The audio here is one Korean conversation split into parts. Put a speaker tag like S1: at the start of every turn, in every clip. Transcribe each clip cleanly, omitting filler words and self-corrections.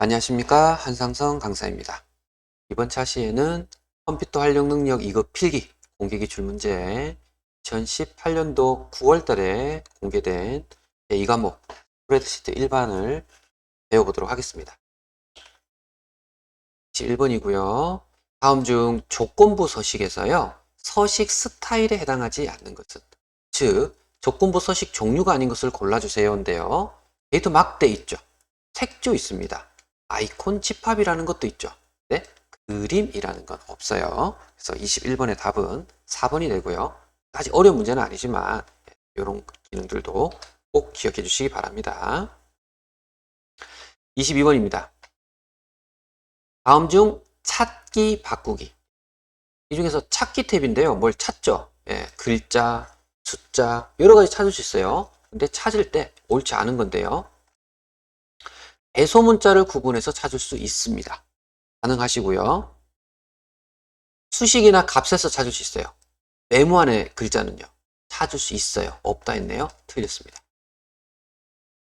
S1: 안녕하십니까, 한상성 강사입니다. 이번 차시에는 컴퓨터 활용 능력 2급 필기 공개기출 문제 2018년도 9월 달에 공개된 이 과목 스프레드시트 일반을 배워보도록 하겠습니다. 1번이고요. 다음 중 조건부 서식에서요, 서식 스타일에 해당하지 않는 것은, 즉 조건부 서식 종류가 아닌 것을 골라주세요인데요. 데이터 막대 있죠. 색조 있습니다. 아이콘 집합이라는 것도 있죠. 네? 그림이라는 건 없어요. 그래서 21번의 답은 4번이 되고요. 아직 어려운 문제는 아니지만 이런 기능들도 꼭 기억해 주시기 바랍니다. 22번입니다. 다음 중 찾기 바꾸기. 이 중에서 찾기 탭인데요. 뭘 찾죠? 글자, 숫자 여러 가지 찾을 수 있어요. 근데 찾을 때 옳지 않은 건데요. 대소문자를 구분해서 찾을 수 있습니다. 가능하시고요. 수식이나 값에서 찾을 수 있어요. 메모 안에 글자는요. 찾을 수 있어요. 없다 했네요. 틀렸습니다.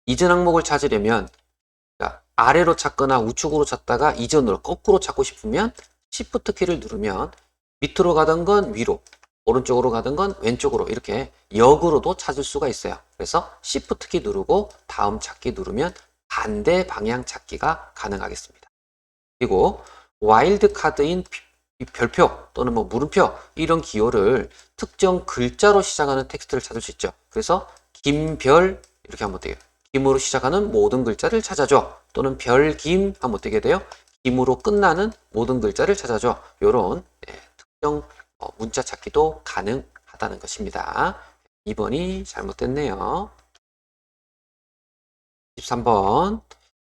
S1: 이전 항목을 찾으려면 아래로 찾거나 우측으로 찾다가 이전으로 거꾸로 찾고 싶으면 Shift 키를 누르면 밑으로 가던 건 위로, 오른쪽으로 가던 건 왼쪽으로 이렇게 역으로도 찾을 수가 있어요. 그래서 Shift 키 누르고 다음 찾기 누르면 반대 방향 찾기가 가능하겠습니다. 그리고 와일드 카드인 별표 또는 뭐 물음표 이런 기호를 특정 글자로 시작하는 텍스트를 찾을 수 있죠. 그래서 김별 이렇게 하면 돼요. 김으로 시작하는 모든 글자를 찾아줘. 또는 별김 하면 어떻게 돼요? 김으로 끝나는 모든 글자를 찾아줘. 이런 특정 문자 찾기도 가능하다는 것입니다. 2번이 잘못됐네요. 13번.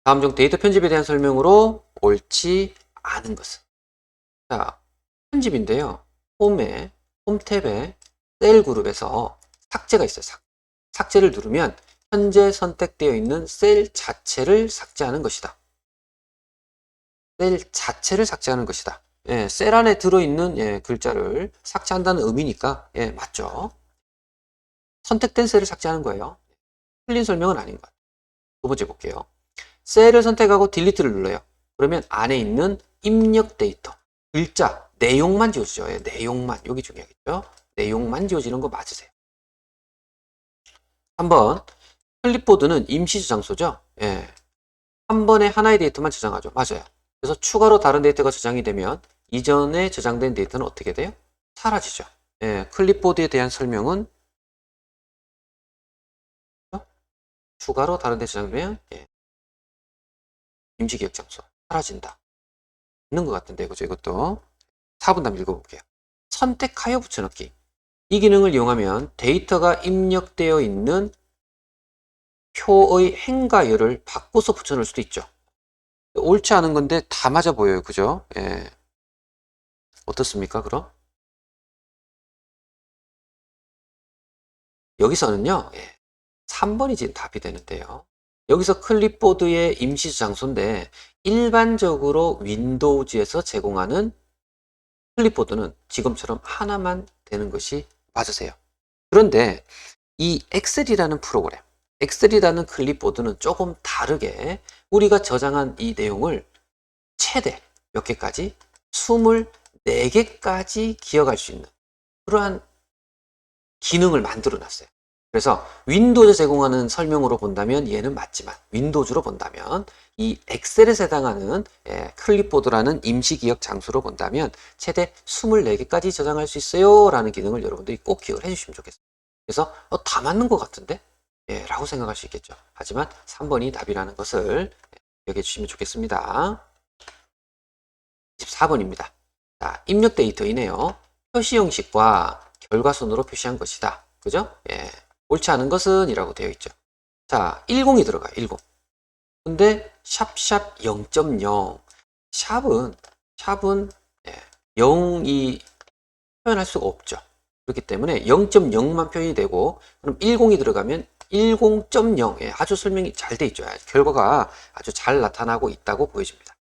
S1: 다음 중 데이터 편집에 대한 설명으로 옳지 않은 것은. 자, 편집인데요. 홈 탭에 셀 그룹에서 삭제가 있어요. 삭제를 누르면 현재 선택되어 있는 셀 자체를 삭제하는 것이다. 셀 자체를 삭제하는 것이다. 셀 안에 들어있는 글자를 삭제한다는 의미니까 맞죠. 선택된 셀을 삭제하는 거예요. 틀린 설명은 아닌 것 같아요. 두 번째 볼게요. 셀을 선택하고 딜리트를 눌러요. 그러면 안에 있는 입력 데이터, 글자, 내용만 지워지죠. 내용만. 여기 중요하겠죠. 내용만 지워지는 거 맞으세요. 3번. 클립보드는 임시 저장소죠. 한 번에 하나의 데이터만 저장하죠. 맞아요. 그래서 추가로 다른 데이터가 저장이 되면 이전에 저장된 데이터는 어떻게 돼요? 사라지죠. 클립보드에 대한 설명은 추가로 다른 데 저장되면 임시 기억 장소 사라진다. 있는 것 같은데, 그죠? 이것도 4번 답 읽어볼게요. 선택하여 붙여넣기. 이 기능을 이용하면 데이터가 입력되어 있는 표의 행가열을 바꿔서 붙여넣을 수도 있죠. 옳지 않은 건데 다 맞아 보여요. 그죠? 어떻습니까, 그럼? 여기서는요, 3번이 지금 답이 되는데요. 여기서 클립보드의 임시 장소인데 일반적으로 윈도우즈에서 제공하는 클립보드는 지금처럼 하나만 되는 것이 맞으세요. 그런데 이 엑셀이라는 프로그램, 엑셀이라는 클립보드는 조금 다르게 우리가 저장한 이 내용을 최대 몇 개까지? 24개까지 기억할 수 있는 그러한 기능을 만들어 놨어요. 그래서 윈도우에 제공하는 설명으로 본다면 얘는 맞지만 윈도우즈로 본다면 이 엑셀에 해당하는 클립보드라는 임시기억 장소로 본다면 최대 24개까지 저장할 수 있어요 라는 기능을 여러분들이 꼭 기억을 해주시면 좋겠어요. 그래서 다 맞는 것 같은데? 라고 생각할 수 있겠죠. 하지만 3번이 답이라는 것을 기억해 주시면 좋겠습니다. 24번입니다. 자, 입력 데이터이네요. 표시 형식과 결과선으로 표시한 것이다. 그죠? 옳지 않은 것은 이라고 되어 있죠. 자, 10이 들어가요. 10. 근데 샵샵 0.0 샵은 0이 표현할 수가 없죠. 그렇기 때문에 0.0만 표현이 되고 그럼 10이 들어가면 10.0 아주 설명이 잘 돼 있죠. 결과가 아주 잘 나타나고 있다고 보여집니다.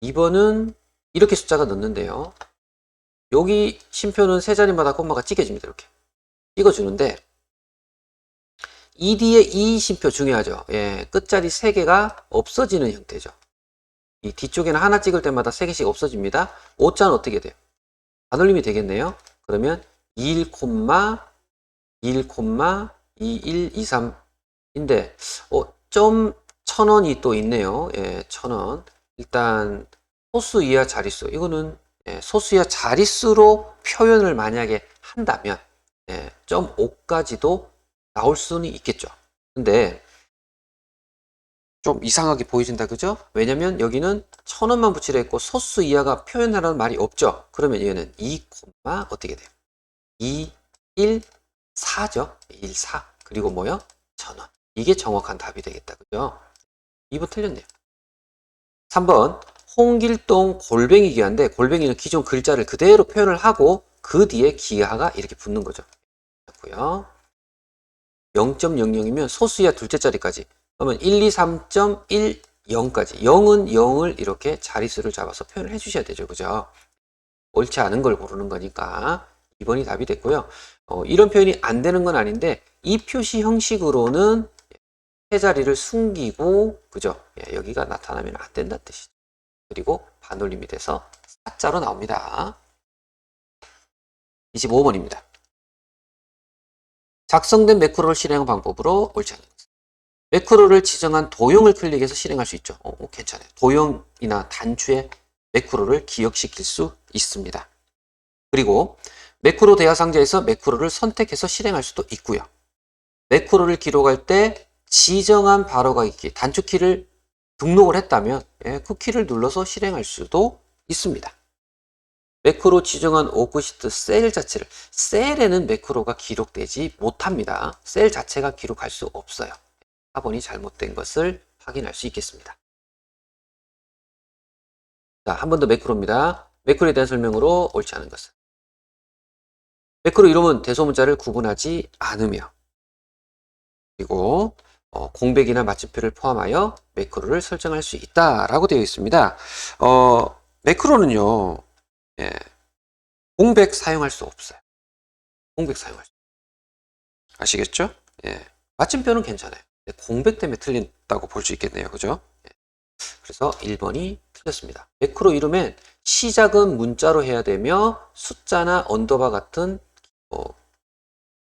S1: 2번은 이렇게 숫자가 넣는데요. 여기 심표는 세 자리마다 콤마가 찍혀집니다. 이렇게 찍어주는데 ED의 이 쉼표 중요하죠. 예, 끝자리 3개가 없어지는 형태죠. 이 뒤쪽에는 하나 찍을 때마다 3개씩 없어집니다. 오자는 어떻게 돼요? 반올림이 되겠네요. 그러면 1, 1, 21, 23인데 점 1000원이 또 있네요. 예, 1000원. 일단 소수 이하 자릿수. 이거는 예, 소수 이하 자릿수로 표현을 만약에 한다면 예, 점 5까지도 나올 수는 있겠죠. 근데 좀 이상하게 보여진다, 그죠? 왜냐면 여기는 1000원만 붙이려 했고 소수 이하가 표현하라는 말이 없죠. 그러면 얘는 2, 어떻게 돼요? 2, 1, 4죠. 1, 4. 그리고 뭐요? 1000원. 이게 정확한 답이 되겠다, 그죠? 2번 틀렸네요. 3번 홍길동 골뱅이 기하인데 골뱅이는 기존 글자를 그대로 표현을 하고 그 뒤에 기하가 이렇게 붙는 거죠. 0.00이면 소수 이하 둘째 자리까지. 그러면 1, 2, 3.10까지. 0은 0을 이렇게 자릿수를 잡아서 표현을 해주셔야 되죠. 그죠? 옳지 않은 걸 고르는 거니까 2번이 답이 됐고요. 이런 표현이 안 되는 건 아닌데 이 표시 형식으로는 세 자리를 숨기고 그죠? 예, 여기가 나타나면 안 된다는 뜻이죠. 그리고 반올림이 돼서 4자로 나옵니다. 25번입니다. 작성된 매크로를 실행한 방법으로 옳지 않은 것은 매크로를 지정한 도형을 클릭해서 실행할 수 있죠. 괜찮아요. 도형이나 단추에 매크로를 기억시킬 수 있습니다. 그리고 매크로 대화 상자에서 매크로를 선택해서 실행할 수도 있고요. 매크로를 기록할 때 지정한 바로가기 키, 단축키를 등록을 했다면 그 키를 눌러서 실행할 수도 있습니다. 매크로 지정한 워크시트 셀 자체를, 셀에는 매크로가 기록되지 못합니다. 셀 자체가 기록할 수 없어요. 4번이 잘못된 것을 확인할 수 있겠습니다. 자, 한 번 더 매크로입니다. 매크로에 대한 설명으로 옳지 않은 것은 매크로 이름은 대소문자를 구분하지 않으며 그리고 공백이나 마침표를 포함하여 매크로를 설정할 수 있다라고 되어 있습니다. 매크로는요, 예, 공백 사용할 수 없어요. 공백 사용할 수 아시겠죠? 예, 마침표는 괜찮아요. 공백 때문에 틀린다고 볼 수 있겠네요. 그죠? 예, 그래서 1번이 틀렸습니다. 매크로 이름엔 시작은 문자로 해야 되며 숫자나 언더바 같은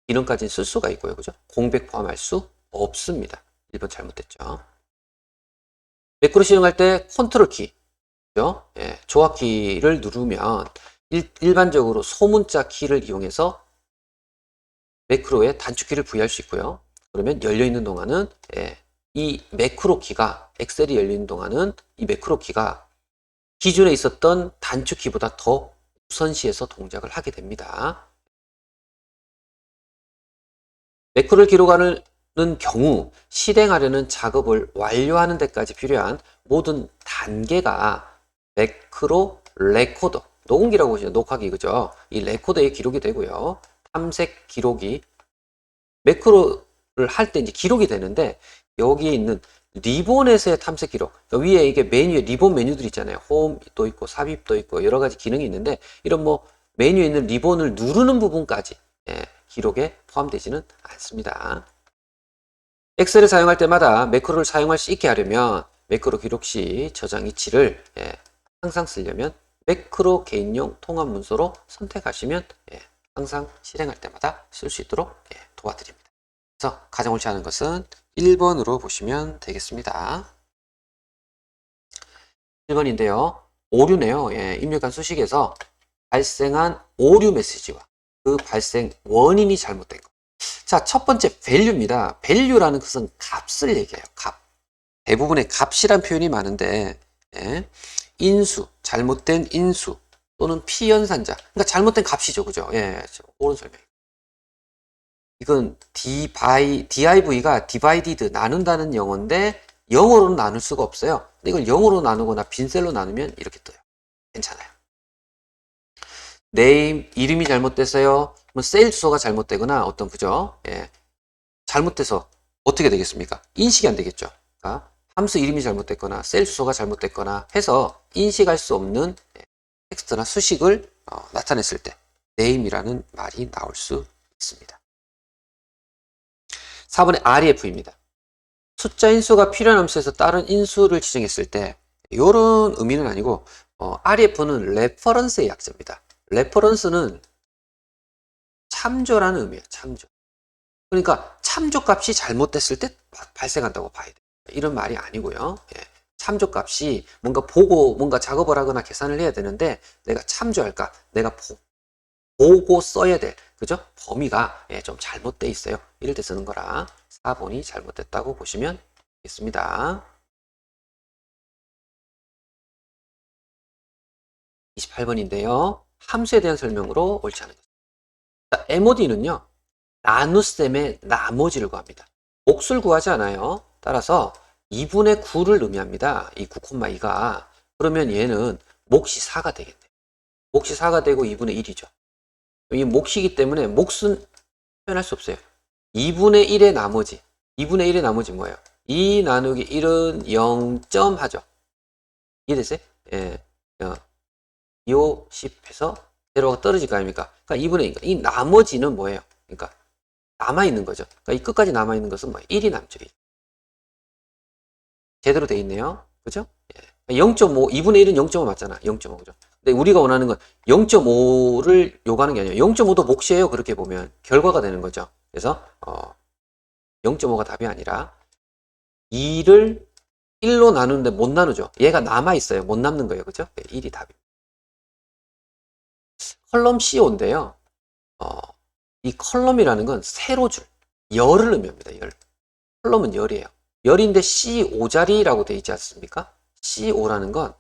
S1: 기능까지는 쓸 수가 있고요. 그죠? 공백 포함할 수 없습니다. 1번 잘못됐죠. 매크로 실행할 때 컨트롤 키, 그죠? 예, 조합키를 누르면 일반적으로 소문자 키를 이용해서 매크로에 단축키를 부여할 수 있고요. 그러면 열려있는 동안은 이 매크로 키가, 엑셀이 열리는 동안은 이 매크로 키가 기존에 있었던 단축키보다 더 우선시해서 동작을 하게 됩니다. 매크로를 기록하는 경우 실행하려는 작업을 완료하는 데까지 필요한 모든 단계가 매크로 레코더, 녹음기라고 보시죠. 녹화기, 그죠? 이 레코더에 기록이 되고요. 탐색 기록이 매크로를 할 때 이제 기록이 되는데 여기에 있는 리본에서의 탐색 기록, 그러니까 위에 이게 메뉴에 리본 메뉴들 있잖아요. 홈도 있고 삽입도 있고 여러 가지 기능이 있는데 이런 뭐 메뉴에 있는 리본을 누르는 부분까지 기록에 포함되지는 않습니다. 엑셀을 사용할 때마다 매크로를 사용할 수 있게 하려면 매크로 기록 시 저장 위치를 항상 쓰려면 매크로 개인용 통합 문서로 선택하시면 항상 실행할 때마다 쓸 수 있도록 도와드립니다. 그래서 가장 옳지 않은 것은 1번으로 보시면 되겠습니다. 1번인데요. 오류네요. 입력한 수식에서 발생한 오류 메시지와 그 발생 원인이 잘못된 것. 자, 첫 번째 value입니다. value라는 것은 값을 얘기해요. 값. 대부분의 값이란 표현이 많은데 인수, 잘못된 인수 또는 피연산자. 그러니까 잘못된 값이죠. 그죠? 옳은 설명. 이건 div가 divided, 나눈다는 영어인데 영어로는 나눌 수가 없어요. 근데 이걸 영어로 나누거나 빈셀로 나누면 이렇게 떠요. 괜찮아요. name, 이름이 잘못됐어요. 뭐 세일 주소가 잘못되거나 어떤 그죠? 잘못돼서 어떻게 되겠습니까? 인식이 안 되겠죠. 그러니까 함수 이름이 잘못됐거나 세일 주소가 잘못됐거나 해서 인식할 수 없는 텍스트나 수식을 나타냈을 때 name이라는 말이 나올 수 있습니다. 4번의 REF입니다. 숫자 인수가 필요한 함수에서 다른 인수를 지정했을 때 이런 의미는 아니고 REF는 레퍼런스의 약자입니다. 레퍼런스는 참조라는 의미예요. 참조. 그러니까 참조값이 잘못됐을 때 발생한다고 봐야 돼요. 이런 말이 아니고요. 예. 참조값이 뭔가 보고 뭔가 작업을 하거나 계산을 해야 되는데 내가 참조할까? 내가 보고 써야 될 그죠? 범위가 좀 잘못돼 있어요. 이럴 때 쓰는 거라 4번이 잘못됐다고 보시면 되겠습니다. 28번인데요. 함수에 대한 설명으로 옳지 않은 것. 자, MOD는요. 나눗셈의 나머지를 구합니다. 몫을 구하지 않아요. 따라서 2분의 9를 의미합니다. 이 9,2가. 그러면 얘는 몫이 4가 되겠네요. 몫이 4가 되고 2분의 1이죠. 이 몫이기 때문에 몫은 표현할 수 없어요. 2분의 1의 나머지. 2분의 1의 나머지 뭐예요? 2 나누기 1은 0점 하죠. 이해됐어요? 예. 2, 5, 10 해서 제로가 떨어질 거 아닙니까? 그러니까 2분의 2. 이 나머지는 뭐예요? 그러니까 남아있는 거죠. 그러니까 이 끝까지 남아있는 것은 뭐예요? 1이 남죠. 1. 제대로 돼 있네요. 그죠? 예. 0.5, 2분의 1은 0.5 맞잖아. 0.5. 그죠? 근데 우리가 원하는 건 0.5를 요구하는 게 아니에요. 0.5도 몫이에요. 그렇게 보면. 결과가 되는 거죠. 그래서, 0.5가 답이 아니라 2를 1로 나누는데 못 나누죠. 얘가 남아있어요. 못 남는 거예요. 그죠? 1이 답입니다. 컬럼 C5인데요. 이 컬럼이라는 건 세로줄, 열을 의미합니다. 열. 컬럼은 열이에요. 열인데 C5자리라고 되어 있지 않습니까? C5라는 건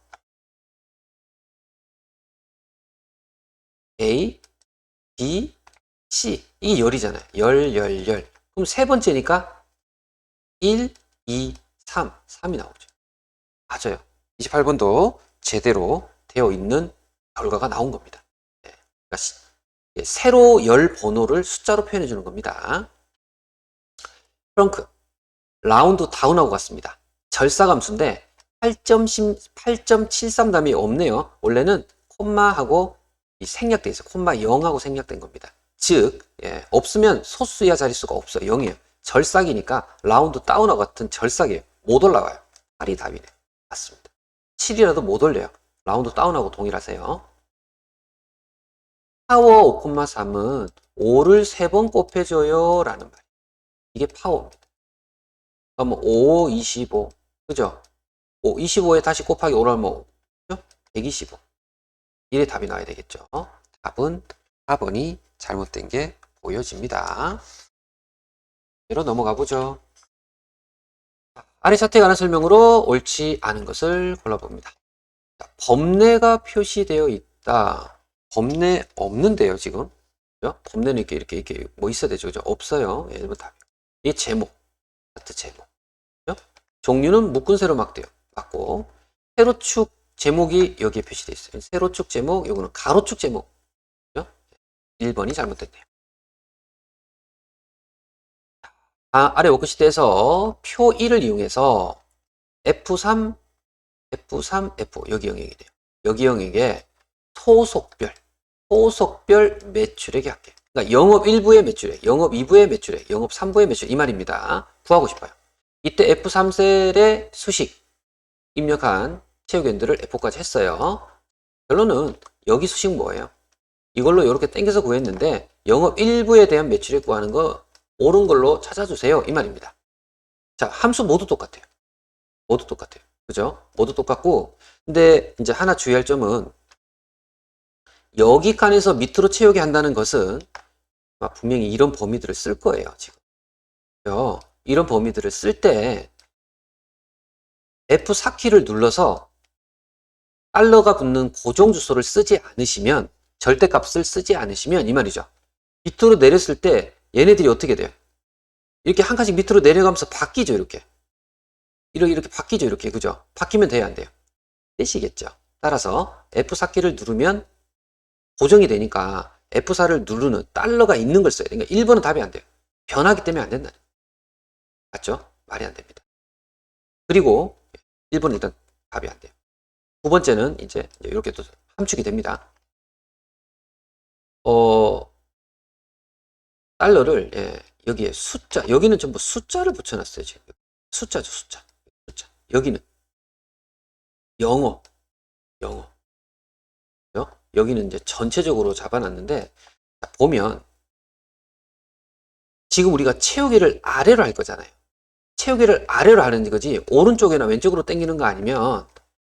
S1: A, B, C 이 열이잖아요. 열. 그럼 세 번째니까 1, 2, 3, 3이 나오죠. 맞아요. 28번도 제대로 되어 있는 결과가 나온 겁니다. 그러니까 세로 열 번호를 숫자로 표현해 주는 겁니다. 프렁크 라운드 다운하고 갔습니다. 절사감수인데 8.73담이 없네요. 원래는 콤마하고 생략돼 있어요. 콤마 0하고 생략된 겁니다. 즉 없으면 소수야 자릿수가 없어요. 0이에요. 절삭이니까 라운드 다운하고 같은 절삭이에요. 못 올라가요. 8이 답이네. 맞습니다. 7이라도 못 올려요. 라운드 다운하고 동일하세요. 파워 5,3은 5를 3번 곱해줘요 라는 말. 이게 파워입니다. 그러면 5, 25. 그죠? 25에 다시 곱하기 5를 뭐, 125. 이래 답이 나와야 되겠죠. 답은 4번이 잘못된 게 보여집니다. 뒤로 넘어가 보죠. 아래 차트에 관한 설명으로 옳지 않은 것을 골라봅니다. 자, 범례가 표시되어 있다. 범례 없는데요, 지금. 그죠? 범례는 이렇게 뭐 있어야 되죠. 그죠? 없어요. 예, 답. 이 제목. 차트 제목. 그죠? 종류는 묶은 세로 막대요. 맞고. 세로축 제목이 여기에 표시되어 있어요. 세로축 제목, 요거는 가로축 제목. 그죠? 1번이 잘못됐네요. 아래 워크시트에서 표 1을 이용해서 F3, F, 여기 영역이네요. 여기 영역에 소속별 매출액이 할게요. 그러니까 영업 1부의 매출액, 영업 2부의 매출액, 영업 3부의 매출액 이 말입니다. 구하고 싶어요. 이때 F3셀의 수식 입력한 체육연들을 F까지 했어요. 결론은 여기 수식 뭐예요? 이걸로 이렇게 땡겨서 구했는데 영업 1부에 대한 매출액 구하는 거 옳은 걸로 찾아주세요. 이 말입니다. 자, 함수 모두 똑같아요. 모두 똑같아요. 그죠? 모두 똑같고 근데 이제 하나 주의할 점은 여기 칸에서 밑으로 채우게 한다는 것은 분명히 이런 범위들을 쓸 거예요. 지금. 그죠? 이런 범위들을 쓸 때 F4키를 눌러서 달러가 붙는 고정 주소를 쓰지 않으시면 절대값을 쓰지 않으시면 이 말이죠. 밑으로 내렸을 때 얘네들이 어떻게 돼요? 이렇게 한 칸씩 밑으로 내려가면서 바뀌죠. 이렇게 바뀌죠. 이렇게 그죠? 바뀌면 돼야 안 돼요? 떼시겠죠. 따라서 F4키를 누르면 고정이 되니까 F4를 누르는 달러가 있는 걸 써야 돼요. 그러니까 1번은 답이 안 돼요. 변하기 때문에 안 된다. 맞죠? 말이 안 됩니다. 그리고 1번은 일단 답이 안 돼요. 두 번째는 이제 이렇게 또 함축이 됩니다. 달러를 여기에 숫자, 여기는 전부 숫자를 붙여놨어요. 지금 숫자죠, 숫자. 숫자. 여기는 영어, 영어. 그죠? 여기는 이제 전체적으로 잡아놨는데, 보면 지금 우리가 채우기를 아래로 할 거잖아요. 채우기를 아래로 하는 거지 오른쪽이나 왼쪽으로 당기는 거 아니면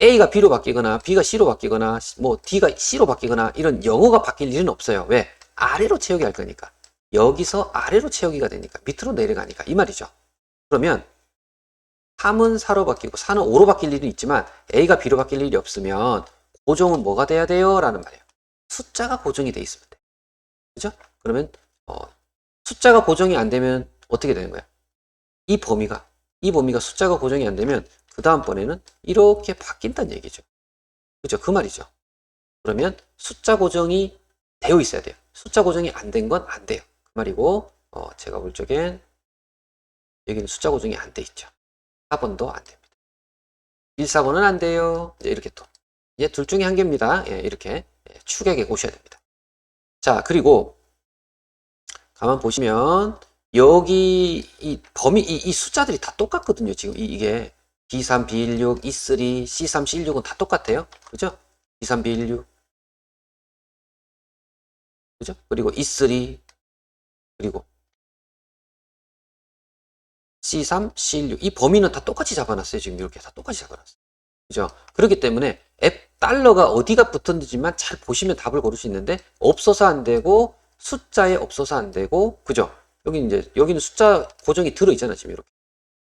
S1: A가 B로 바뀌거나 B가 C로 바뀌거나 뭐 D가 C로 바뀌거나 이런 영어가 바뀔 일은 없어요. 왜? 아래로 채우기 할 거니까. 여기서 아래로 채우기가 되니까 밑으로 내려가니까 이 말이죠. 그러면 3은 4로 바뀌고 4는 5로 바뀔 일은 있지만 A가 B로 바뀔 일이 없으면 고정은 뭐가 돼야 돼요? 라는 말이에요. 숫자가 고정이 돼 있으면 돼. 그죠? 그러면 숫자가 고정이 안 되면 어떻게 되는 거야? 이 범위가 숫자가 고정이 안 되면 그 다음번에는 이렇게 바뀐다는 얘기죠. 그죠? 그 말이죠. 그러면 숫자 고정이 되어 있어야 돼요. 숫자 고정이 안 된 건 안 돼요. 그 말이고, 제가 볼 적엔 여기는 숫자 고정이 안 돼 있죠. 4번도 안 됩니다. 1, 4번은 안 돼요. 이제 이렇게 또. 이제 둘 중에 한 개입니다. 예, 이렇게 축에게 오셔야 됩니다. 자, 그리고 가만 보시면 여기 이 범위 이 숫자들이 다 똑같거든요. 지금 이게 B3, B16, E3, C3, C16은 다 똑같아요. 그죠? B3, B16 그죠? 그리고 E3 그리고 C3, C16 이 범위는 다 똑같이 잡아놨어요. 지금 이렇게 다 똑같이 잡아놨어요. 그죠? 그렇기 때문에 앱 달러가 어디가 붙었는지만 잘 보시면 답을 고를 수 있는데 없어서 안 되고 숫자에 없어서 안 되고 그죠? 여기는 숫자 고정이 들어있잖아요. 지금 이렇게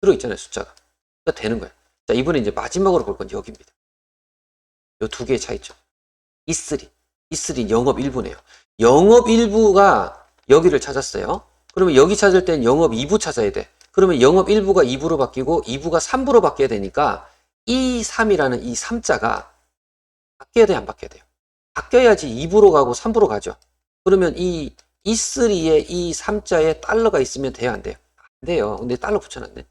S1: 들어있잖아요. 숫자가. 그러니까 되는 거예요. 자, 이번에 이제 마지막으로 볼 건 여기입니다. 요 두 개의 차이점. E3 영업 일부네요. 영업 일부가 여기를 찾았어요. 그러면 여기 찾을 땐 영업 2부 찾아야 돼. 그러면 영업 1부가 2부로 바뀌고 2부가 3부로 바뀌어야 되니까 이 3이라는 이 3자가 바뀌어야 돼, 안 바뀌어야 돼요? 바뀌어야지 2부로 가고 3부로 가죠. 그러면 이 E3에 이 3자에 달러가 있으면 돼요, 안 돼요? 안 돼요. 근데 달러 붙여놨네.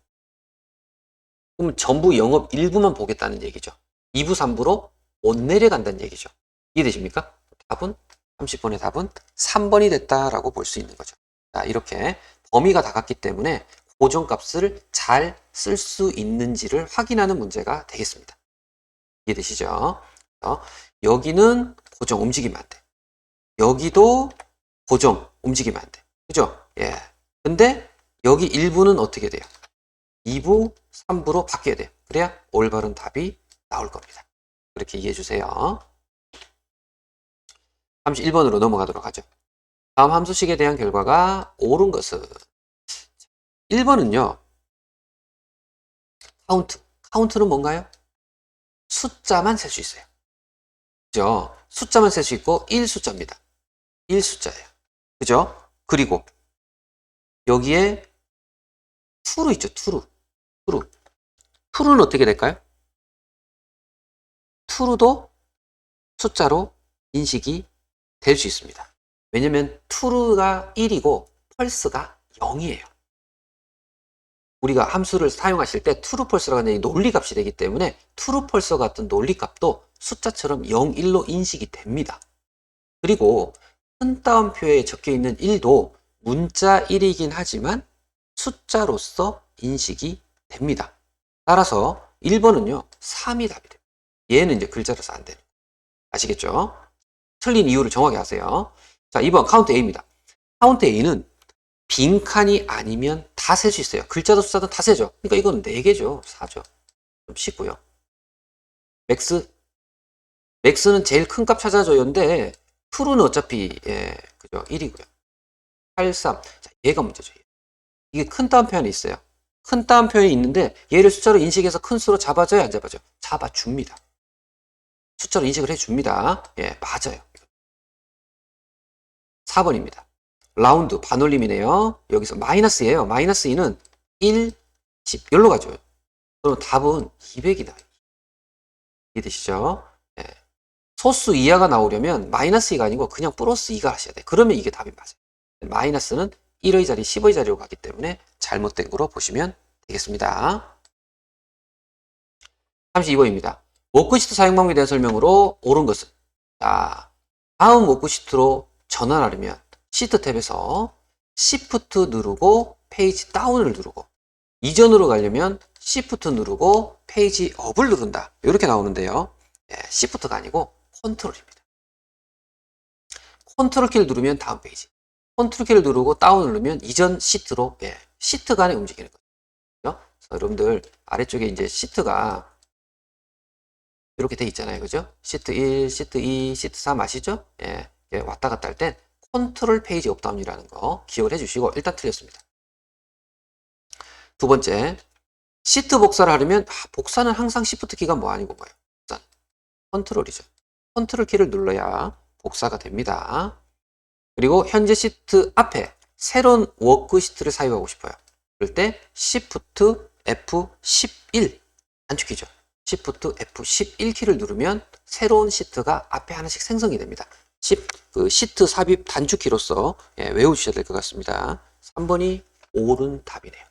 S1: 그럼 전부 영업 일부만 보겠다는 얘기죠. 2부, 3부로 못 내려간다는 얘기죠. 이해되십니까? 답은 30번의 답은 3번이 됐다라고 볼 수 있는 거죠. 자, 이렇게 범위가 다 같기 때문에 고정값을 잘 쓸 수 있는지를 확인하는 문제가 되겠습니다. 이해되시죠? 여기는 고정 움직이면 안 돼. 여기도 고정 움직이면 안 돼. 그죠? 예. 근데 여기 1부는 어떻게 돼요? 2부, 3부로 바뀌어야 돼요. 그래야 올바른 답이 나올 겁니다. 그렇게 이해해 주세요. 31번으로 넘어가도록 하죠. 다음 함수식에 대한 결과가 옳은 것은 1번은요. 카운트는 뭔가요? 숫자만 셀 수 있어요. 그죠? 숫자만 셀 수 있고 1숫자입니다. 1숫자예요. 그죠? 그리고 여기에 true 있죠. true는 어떻게 될까요? true도 숫자로 인식이 될 수 있습니다. 왜냐면 true가 1이고 false가 0이에요. 우리가 함수를 사용하실 때 true, false라고 하는 논리값이 되기 때문에 true, false 같은 논리값도 숫자처럼 0, 1로 인식이 됩니다. 그리고 큰 따옴표에 적혀 있는 1도 문자 1이긴 하지만 숫자로서 인식이 됩니다. 따라서 1번은요, 3이 답이 됩니다. 얘는 이제 글자로서 안 되는. 아시겠죠? 틀린 이유를 정확히 아세요. 자, 2번 카운트 A입니다. 카운트 A는 빈칸이 아니면 다 셀 수 있어요. 글자도 숫자도 다 세죠. 그러니까 이건 4개죠. 4죠. 좀 쉽고요. 맥스는 제일 큰 값 찾아줘요인데 true는 어차피 그죠? 1이고요. 83. 자, 얘가 문제죠. 이게 큰 따옴표 안에 있어요. 큰 따옴표에 있는데 얘를 숫자로 인식해서 큰 수로 잡아줘요, 안 잡아줘요? 잡아줍니다. 숫자로 인식을 해줍니다. 예, 맞아요. 4번입니다. 라운드, 반올림이네요. 여기서 마이너스예요. 마이너스 2는 1, 10. 여기로 가죠. 그럼 답은 200이 나와요. 이해되시죠? 예. 소수 이하가 나오려면 마이너스 2가 아니고 그냥 플러스 2가 하셔야 돼요. 그러면 이게 답이 맞아요. 마이너스는 1의 자리, 10의 자리로 가기 때문에 잘못된 거로 보시면 되겠습니다. 32번입니다. 워크시트 사용 방법에 대한 설명으로 옳은 것은 자, 다음 워크시트로 전환하려면 시트 탭에서 Shift 누르고 페이지 다운을 누르고, 이전으로 가려면 Shift 누르고 페이지 업을 누른다. 이렇게 나오는데요. 예, Shift가 아니고 컨트롤입니다. 컨트롤 키를 누르면 다음 페이지, 컨트롤 키를 누르고 다운 누르면 이전 시트로, 예, 시트 간에 움직이는 거죠. 그래서 여러분들 아래쪽에 이제 시트가 이렇게 돼 있잖아요. 그죠? 시트 1, 시트 2, 시트 3 아시죠? 예, 왔다 갔다 할 땐 컨트롤 페이지 업다운이라는 거 기억을 해주시고, 일단 틀렸습니다. 두 번째, 시트 복사를 하려면, 복사는 항상 시프트 키가 뭐 아니고 뭐예요? 컨트롤이죠. 컨트롤 키를 눌러야 복사가 됩니다. 그리고 현재 시트 앞에 새로운 워크 시트를 사용하고 싶어요. 그럴 때 Shift F11 단축키죠. Shift F11 키를 누르면 새로운 시트가 앞에 하나씩 생성이 됩니다. 시트 삽입 단축키로서, 예, 외우셔야 될 것 같습니다. 3번이 옳은 답이네요.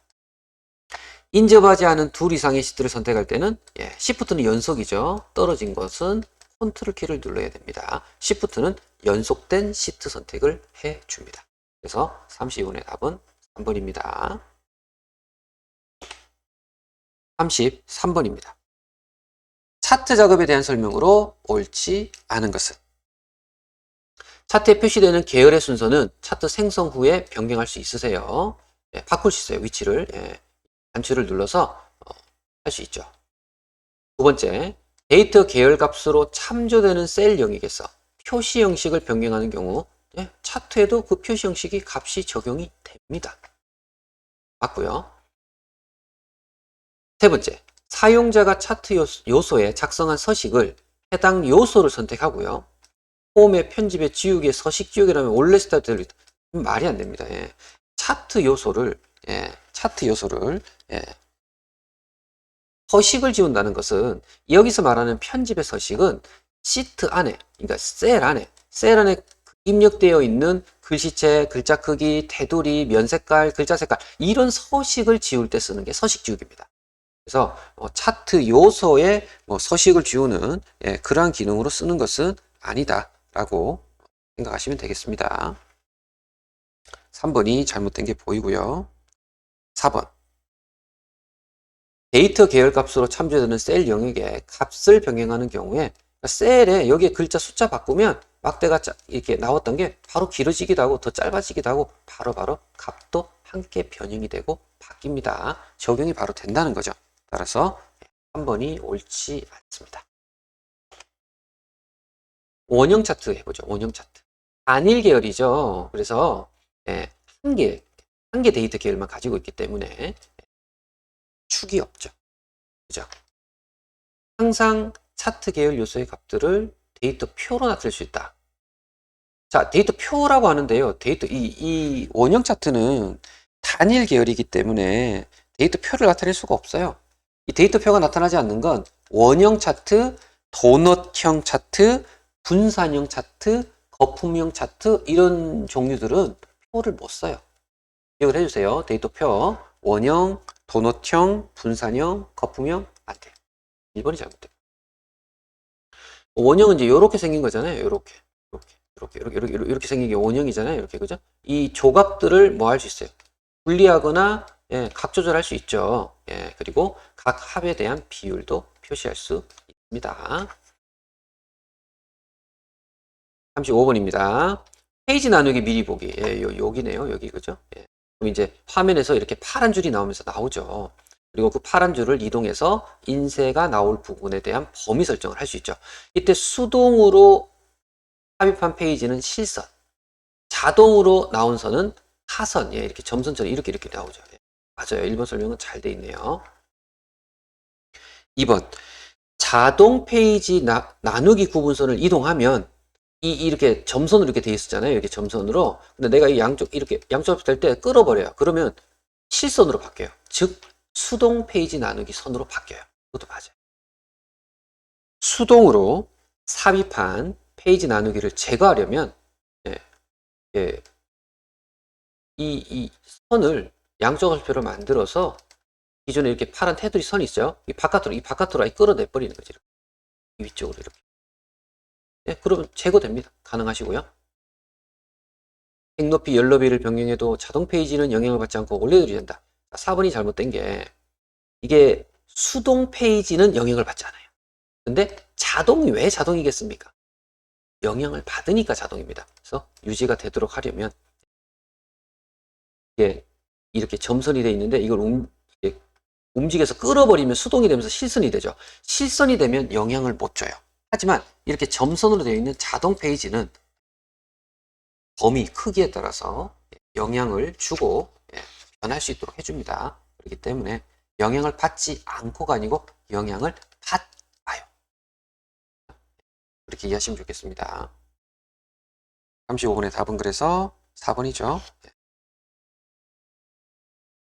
S1: 인접하지 않은 둘 이상의 시트를 선택할 때는, 예, Shift는 연속이죠. 떨어진 것은 컨트롤 키를 눌러야 됩니다. Shift는 연속된 시트 선택을 해줍니다. 그래서 32번의 답은 3번입니다. 33번입니다. 차트 작업에 대한 설명으로 옳지 않은 것은? 차트에 표시되는 계열의 순서는 차트 생성 후에 변경할 수 있으세요. 예, 바꿀 수 있어요. 위치를. 예, 단추를 눌러서 할 수 있죠. 두 번째, 데이터 계열 값으로 참조되는 셀 영역에서 표시 형식을 변경하는 경우, 예, 차트에도 그 표시 형식이 값이 적용이 됩니다. 맞고요. 세 번째, 사용자가 차트 요소에 작성한 서식을 해당 요소를 선택하고요. 폼의 편집에 지우개, 서식 지우개라면 원래 스타일대로 말이 안 됩니다. 예. 차트 요소를, 예, 예, 서식을 지운다는 것은, 여기서 말하는 편집의 서식은 시트 안에, 그러니까 셀 안에 입력되어 있는 글씨체, 글자 크기, 테두리, 면 색깔, 글자 색깔, 이런 서식을 지울 때 쓰는 게 서식 지우개입니다. 그래서 차트 요소에 서식을 지우는, 예, 그러한 기능으로 쓰는 것은 아니다 라고 생각하시면 되겠습니다. 3번이 잘못된 게 보이고요. 4번, 데이터 계열 값으로 참조되는 셀 영역에 값을 변경하는 경우에, 셀에 여기에 글자 숫자 바꾸면 막대가 이렇게 나왔던 게 바로 길어지기도 하고 더 짧아지기도 하고 바로 값도 함께 변형이 되고 바뀝니다. 적용이 바로 된다는 거죠. 따라서 3번이 옳지 않습니다. 원형 차트 해보죠. 원형 차트. 단일 계열이죠. 그래서, 예, 한 개 데이터 계열만 가지고 있기 때문에 축이 없죠. 그죠? 항상 차트 계열 요소의 값들을 데이터 표로 나타낼 수 있다. 자, 데이터 표라고 하는데요. 이 원형 차트는 단일 계열이기 때문에 데이터 표를 나타낼 수가 없어요. 이 데이터 표가 나타나지 않는 건 원형 차트, 도넛형 차트, 분산형 차트, 거품형 차트, 이런 종류들은 표를 못 써요. 기억을 해주세요. 데이터 표, 원형, 도넛형, 분산형, 거품형, 안 돼요. 1번이 잘못돼요. 원형은 이제 이렇게 생긴 거잖아요. 이렇게 생긴 게 원형이잖아요. 이렇게, 그죠? 이 조각들을 뭐 할 수 있어요? 분리하거나, 예, 각 조절할 수 있죠. 예, 그리고 각 합에 대한 비율도 표시할 수 있습니다. 35번입니다. 페이지 나누기 미리 보기. 예, 여기네요. 여기, 그죠? 예. 그럼 이제 화면에서 이렇게 파란 줄이 나오면서 나오죠. 그리고 그 파란 줄을 이동해서 인쇄가 나올 부분에 대한 범위 설정을 할 수 있죠. 이때 수동으로 삽입한 페이지는 실선, 자동으로 나온 선은 하선, 예, 이렇게 점선처럼 이렇게 나오죠. 예, 맞아요. 1번 설명은 잘 돼 있네요. 2번, 자동 페이지 나누기 구분선을 이동하면 이렇게 점선으로 이렇게 돼 있었잖아요. 이렇게 점선으로. 근데 내가 이 양쪽 될 때 끌어버려요. 그러면 실선으로 바뀌어요. 즉 수동 페이지 나누기 선으로 바뀌어요. 그것도 맞아요. 수동으로 삽입한 페이지 나누기를 제거하려면, 예, 예, 이 선을 양쪽 화살표로 만들어서 기존에 이렇게 파란 테두리 선이 있어요. 이 바깥으로 아예 끌어내 버리는 거지. 이 위쪽으로 이렇게. 예, 그러면 제거됩니다. 가능하시고요. 행높이, 연높이를 변경해도 자동 페이지는 영향을 받지 않고 올려드려야 된다. 4번이 잘못된 게 이게 수동 페이지는 영향을 받지 않아요. 근데 자동이 왜 자동이겠습니까? 영향을 받으니까 자동입니다. 그래서 유지가 되도록 하려면 이게 이렇게 점선이 되어 있는데 이걸 움직여서 끌어버리면 수동이 되면서 실선이 되죠. 실선이 되면 영향을 못 줘요. 하지만 이렇게 점선으로 되어 있는 자동 페이지는 범위 크기에 따라서 영향을 주고 변할 수 있도록 해줍니다. 그렇기 때문에 영향을 받지 않고가 아니고 영향을 받아요. 그렇게 이해하시면 좋겠습니다. 35번의 답은 그래서 4번이죠.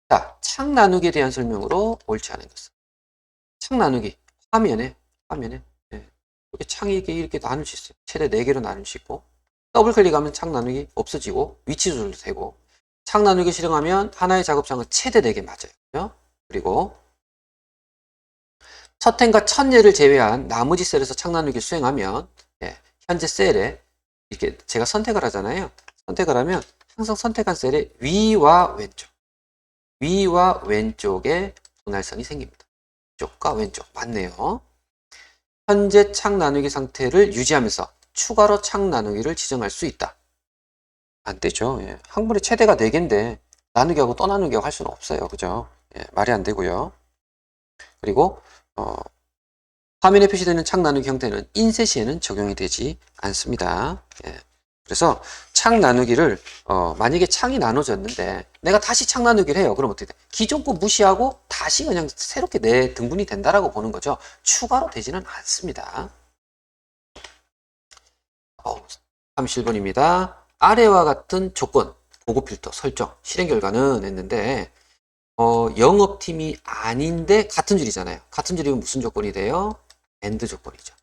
S1: 자, 창 나누기에 대한 설명으로 옳지 않은 것은. 창 나누기. 화면에 이렇게 창이 이렇게 나눌 수 있어요. 최대 4개로 나눌 수 있고, 더블 클릭하면 창 나누기 없어지고 위치 조절도 되고, 창 나누기 실행하면 하나의 작업창은 최대 4개 맞아요. 그리고 첫 행과 첫 예를 제외한 나머지 셀에서 창 나누기 수행하면 현재 셀에 이렇게 제가 선택을 하잖아요. 선택을 하면 항상 선택한 셀의 위와 왼쪽에 분할선이 생깁니다. 왼쪽과 왼쪽 맞네요. 현재 창 나누기 상태를 유지하면서 추가로 창 나누기를 지정할 수 있다. 안 되죠. 한 번에 최대가 4개인데 나누기하고 또 나누기하고 할 수는 없어요. 그죠? 말이 안 되고요. 그리고 화면에 표시되는 창 나누기 형태는 인쇄 시에는 적용이 되지 않습니다. 그래서 창 나누기를 만약에 창이 나눠졌는데 내가 다시 창 나누기를 해요. 그럼 어떻게 돼? 기존 거 무시하고 다시 그냥 새롭게 내 등분이 된다라고 보는 거죠. 추가로 되지는 않습니다. 37번입니다. 아래와 같은 조건, 보고 필터 설정, 실행 결과는 했는데 영업팀이 아닌데 같은 줄이잖아요. 같은 줄이면 무슨 조건이 돼요? AND 조건이죠.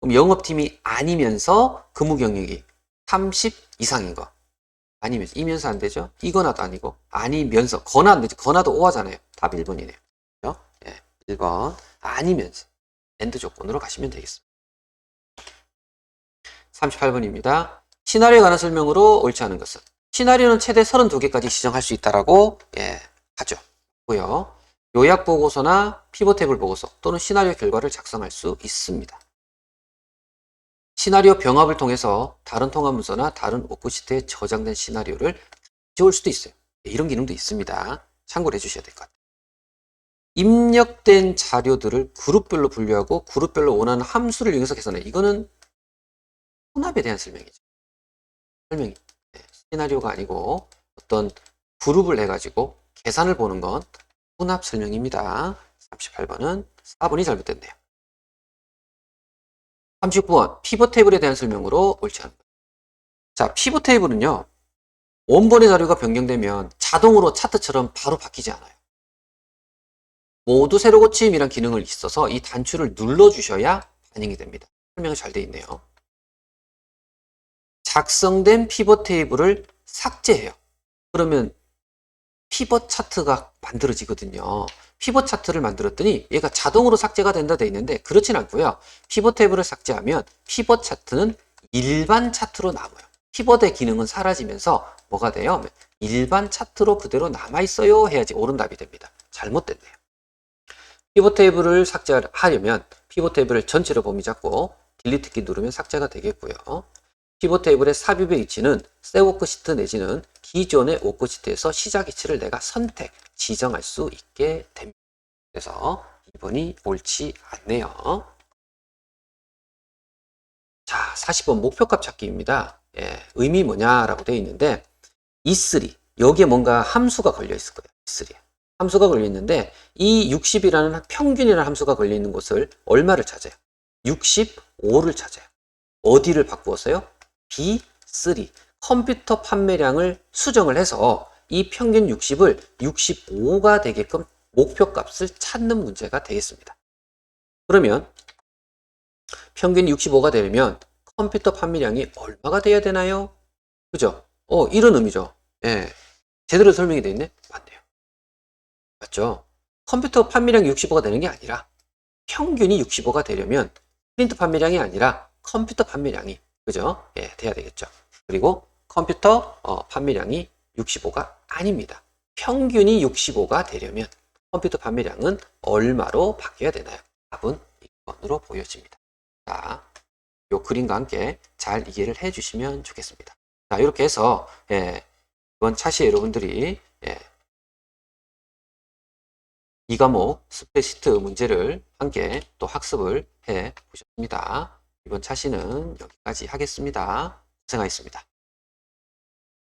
S1: 그럼 영업팀이 아니면서 근무 경력이 30 이상인 거. 아니면서, 이면서 안 되죠? 이거나도 아니고, 아니면서, 거나 안 되죠? 거나도 오하잖아요. 답 1번이네요. 그렇죠? 1번. 아니면서. AND 조건으로 가시면 되겠습니다. 38번입니다. 시나리오에 관한 설명으로 옳지 않은 것은. 시나리오는 최대 32개까지 지정할 수 있다라고, 하죠. 고요. 요약 보고서나 피벗 테이블 보고서 또는 시나리오 결과를 작성할 수 있습니다. 시나리오 병합을 통해서 다른 통합 문서나 다른 워크시트에 저장된 시나리오를 지울 수도 있어요. 이런 기능도 있습니다. 참고를 해주셔야 될 것 같아요. 입력된 자료들을 그룹별로 분류하고 그룹별로 원하는 함수를 이용해서 계산해. 이거는 혼합에 대한 설명이죠. 설명이. 시나리오가 아니고 어떤 그룹을 해가지고 계산을 보는 건 혼합 설명입니다. 38번은 4번이 잘못됐네요. 39번 피벗 테이블에 대한 설명으로 옳지 않은 것. 자, 피벗 테이블은요. 원본의 자료가 변경되면 자동으로 차트처럼 바로 바뀌지 않아요. 모두 새로 고침이란 기능을 있어서 이 단추를 눌러주셔야 반영이 됩니다. 설명이 잘 되어 있네요. 작성된 피벗 테이블을 삭제해요. 그러면 피벗 차트가 만들어지거든요. 피벗 차트를 만들었더니 얘가 자동으로 삭제가 된다 돼 있는데 그렇진 않고요. 피벗 테이블을 삭제하면 피벗 차트는 일반 차트로 남아요. 피벗의 기능은 사라지면서 뭐가 돼요? 일반 차트로 그대로 남아있어요 해야지 옳은 답이 됩니다. 잘못됐네요. 피벗 테이블을 삭제하려면 피벗 테이블을 전체로 범위 잡고 딜리트 키 누르면 삭제가 되겠고요. 피벗 테이블의 삽입의 위치는 새 워크시트 내지는 기존의 워크시트에서 시작 위치를 내가 선택, 지정할 수 있게 됩니다. 그래서 2번이 옳지 않네요. 자, 40번 목표값 찾기입니다. 의미 뭐냐라고 되어 있는데 E3, 여기에 뭔가 함수가 걸려 있을 거예요. E3. 함수가 걸려 있는데 이 60이라는 평균이라는 함수가 걸려 있는 곳을 얼마를 찾아요? 65를 찾아요. 어디를 바꾸었어요? B3. 컴퓨터 판매량을 수정을 해서 이 평균 60을 65가 되게끔 목표값을 찾는 문제가 되겠습니다. 그러면 평균이 65가 되려면 컴퓨터 판매량이 얼마가 돼야 되나요? 그죠? 이런 의미죠. 제대로 설명이 되어 있네? 맞네요. 맞죠? 컴퓨터 판매량이 65가 되는 게 아니라 평균이 65가 되려면 프린트 판매량이 아니라 컴퓨터 판매량이 그죠? 돼야 되겠죠. 그리고 컴퓨터 판매량이 65가 아닙니다. 평균이 65가 되려면 컴퓨터 판매량은 얼마로 바뀌어야 되나요? 답은 2번으로 보여집니다. 자, 요 그림과 함께 잘 이해를 해 주시면 좋겠습니다. 자, 이렇게 해서 이번 차시에 여러분들이 이 과목 스프레드시트 문제를 함께 또 학습을 해 보셨습니다. 이번 차시는 여기까지 하겠습니다. 고생하셨습니다.